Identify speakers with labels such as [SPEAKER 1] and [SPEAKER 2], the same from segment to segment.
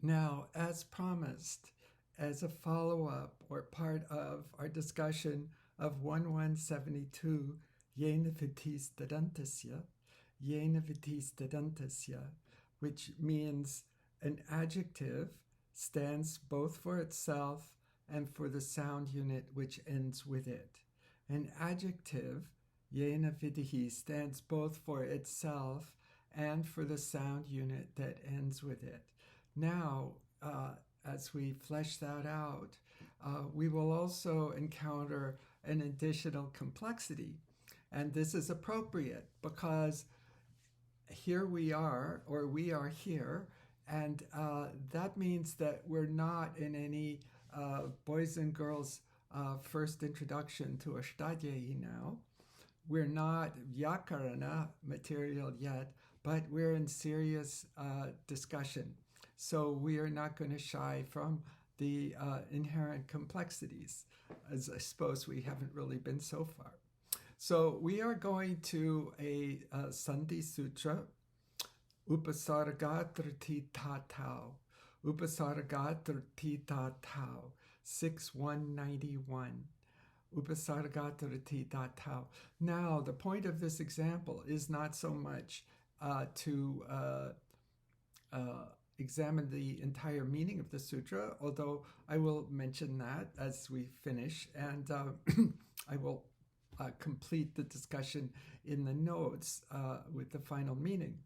[SPEAKER 1] Now, as promised, as a follow-up or part of our discussion of 1172, Yena vitis dedentasya, which means an adjective stands both for itself and for the sound unit which ends with it. An adjective, Yena vidihi, stands both for itself and for the sound unit that ends with it. Now, as we flesh that out, we will also encounter an additional complexity. And this is appropriate because here we are, or we are here, and that means that we're not in any boys and girls first introduction to Ashtadhyayi now. We're not Vyakarana material yet, but we're in serious discussion. So we are not going to shy from the inherent complexities, as I suppose we haven't really been so far. So we are going to a Sandhi Sutra, Upasargatrati Tatau, Upasargatrati Tatau, 6191. Upasargatrati Tatau. Now, the point of this example is not so much to examine the entire meaning of the sutra, although I will mention that as we finish, and I will complete the discussion in the notes with the final meaning.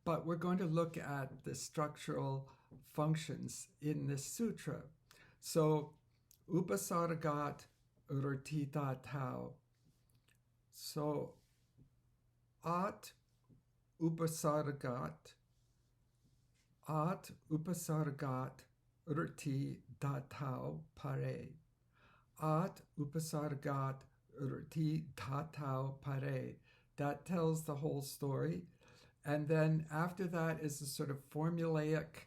[SPEAKER 1] But we're going to look at the structural functions in this sutra. So, upasargat urtita tau. So, at upasargat urti datau pare. At upasargat urti datau pare. That tells the whole story. And then after that is a sort of formulaic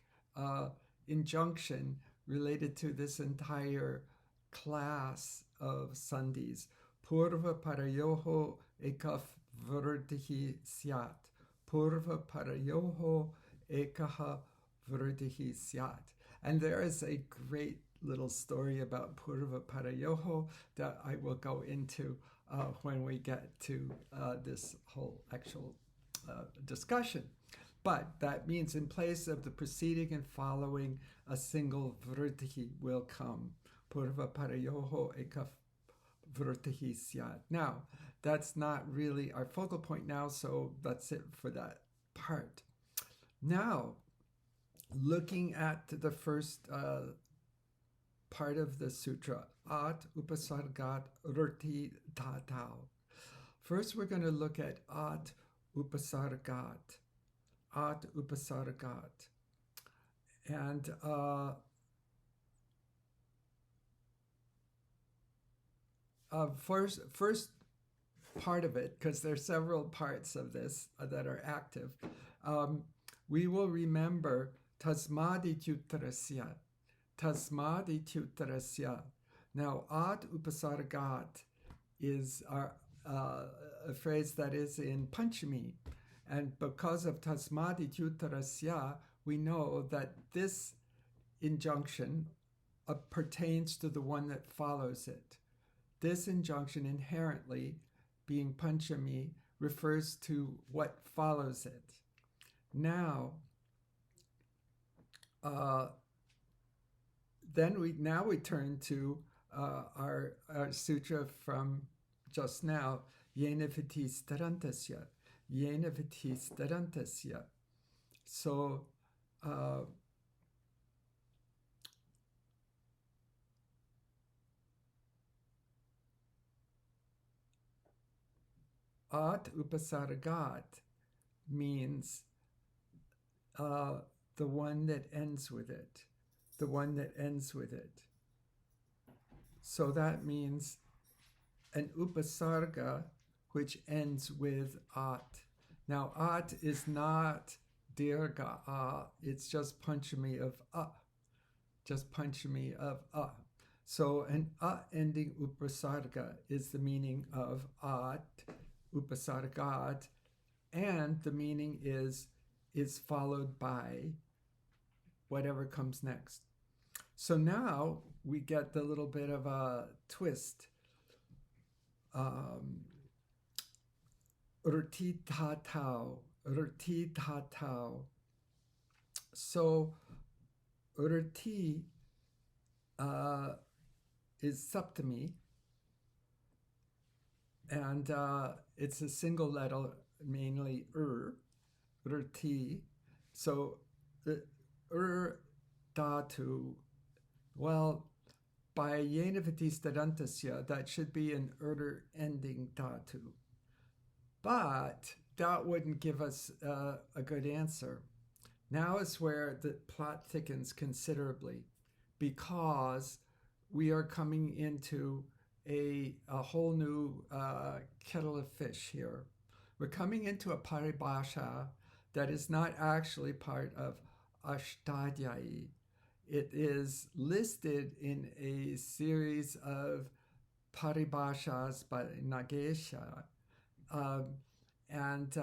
[SPEAKER 1] injunction related to this entire class of sandhis. Purva parayoho ekaf vriddhi syat. Purva parayoho ekaha vriddhi syat. And there is a great little story about Purva parayoho that I will go into when we get to this whole actual discussion. But that means in place of the preceding and following, a single vriddhi will come. Purva parayoho ekaf vriddhi syat. Now, that's not really our focal point now, so that's it for that part. Now, looking at the first part of the sutra, at upasargat urti tatau. First, we're going to look at at upasargat. At upasargat. And first part of it, because there are several parts of this that are active, we will remember tasmadityuttarasya. Tasmadityuttarasya. Now, at upasargat is a phrase that is in Panchami. And because of tasmadityuttarasya, we know that this injunction pertains to the one that follows it. This injunction inherently, being Panchami, refers to what follows it. Now, we turn to our sutra from just now, Yena vitis dedentasya. Yena vitis dedentasya. So, at upasargat means the one that ends with it. The one that ends with it. So that means an upasarga which ends with at. Now, at is not dirgha a, it's just panchami of a. Just panchami of a. So an a ending upasarga is the meaning of at, upasargat, and the meaning is followed by whatever comes next. So now we get the little bit of a twist. Rti ta tau, rti ta tau. So rti is septimi, and it's a single letter, mainly rti. So the dhatu, well, by yenavati stadantasya, that should be an ending dhatu. But that wouldn't give us a good answer. Now is where the plot thickens considerably, because we are coming into a whole new kettle of fish here. We're coming into a paribhasha that is not actually part of Ashtadhyayi. It is listed in a series of paribhashas by Nagesha, and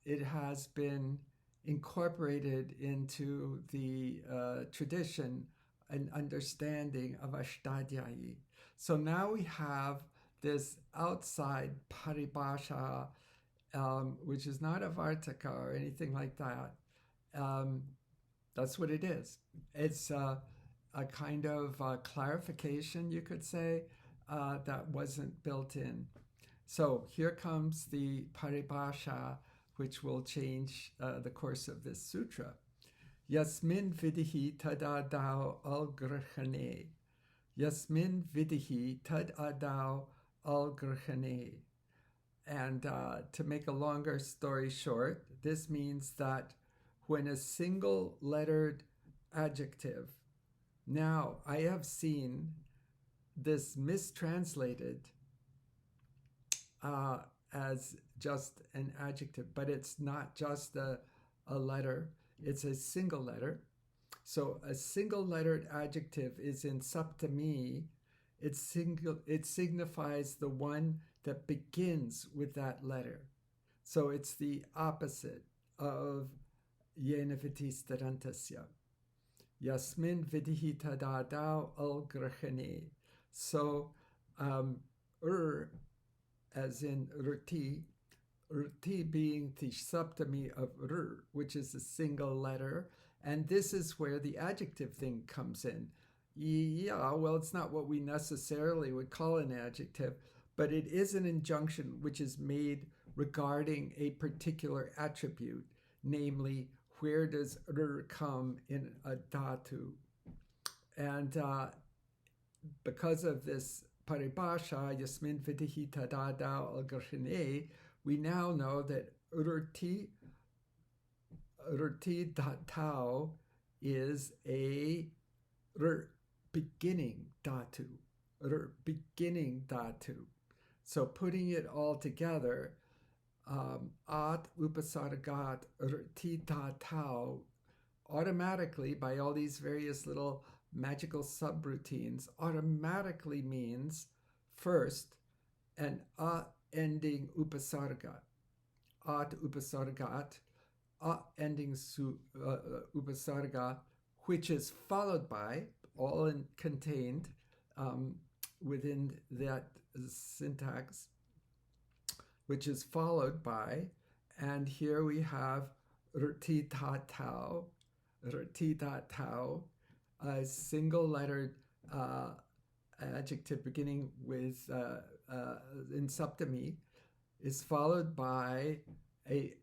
[SPEAKER 1] it has been incorporated into the tradition and understanding of Ashtadhyayi. So now we have this outside paribhasha, which is not a vartaka or anything like that. That's what it is. It's a kind of clarification, you could say, that wasn't built in. So here comes the paribhasha, which will change the course of this sutra. Yasmin vidihi tad adau al grahane. Yasmin vidihi tad adau al grahane. And to make a longer story short, this means that when a single lettered adjective, now I have seen this mistranslated as just an adjective, but it's not just a letter, it's a single letter. So a single lettered adjective is in saptami. It signifies the one that begins with that letter. So it's the opposite of yenavati stadantasya. Yasmin vidihi tadadau al grahane. So as in rti being the saptami of which is a single letter, and this is where the adjective thing comes in. Yeah, well, it's not what we necessarily would call an adjective, but it is an injunction which is made regarding a particular attribute, namely, where does come in a dhatu? And because of this paribhasha, yasmin vidihi tadadau al grahane, we now know that rti dhatau is a beginning dhatu. Beginning dhatu. So putting it all together, at upasargat rti dhatau, automatically, by all these various little magical subroutines, automatically means first an ending upasarga. At upasargat, ending upasarga, which is followed by, all contained within that syntax, which is followed by, and here we have rti dhatau, a single lettered adjective beginning with in saptami, is followed by a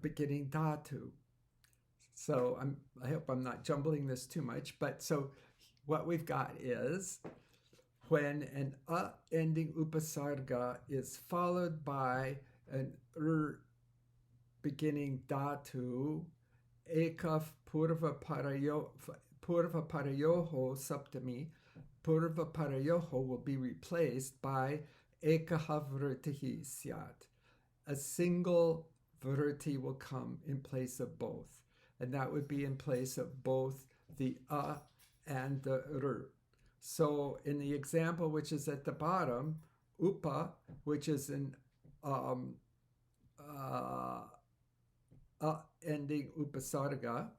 [SPEAKER 1] beginning dhatu. So I hope I'm not jumbling this too much, but so what we've got is when an ending upasarga is followed by an beginning dhatu, ekaf purva parayoho saptami, purva parayoho will be replaced by ekaha vritihi syat. A single vriti will come in place of both, and that would be in place of both the and the So in the example which is at the bottom, upa, which is an ending upasarga,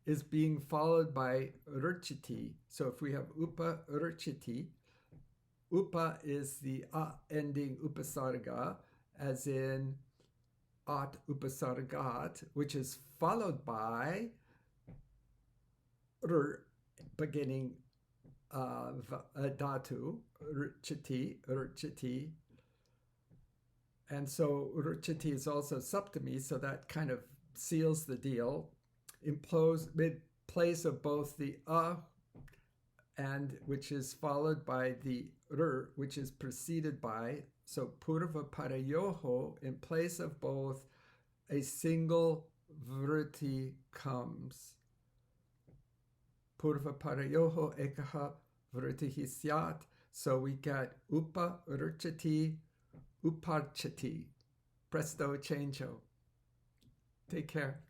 [SPEAKER 1] is being followed by ruchiti. So if we have upa ruchiti, upa is the ending upasarga, as in at upasargat, which is followed by beginning dhatu, ruchiti. And so ruchiti is also saptami, so that kind of seals the deal. In place of both the and which is followed by the which is preceded by. So purva parayoho, in place of both, a single vritti comes. Purva parayoho ekaha vrittihi syat. So we get upa ruchati uparchati. Presto changeo. Take care.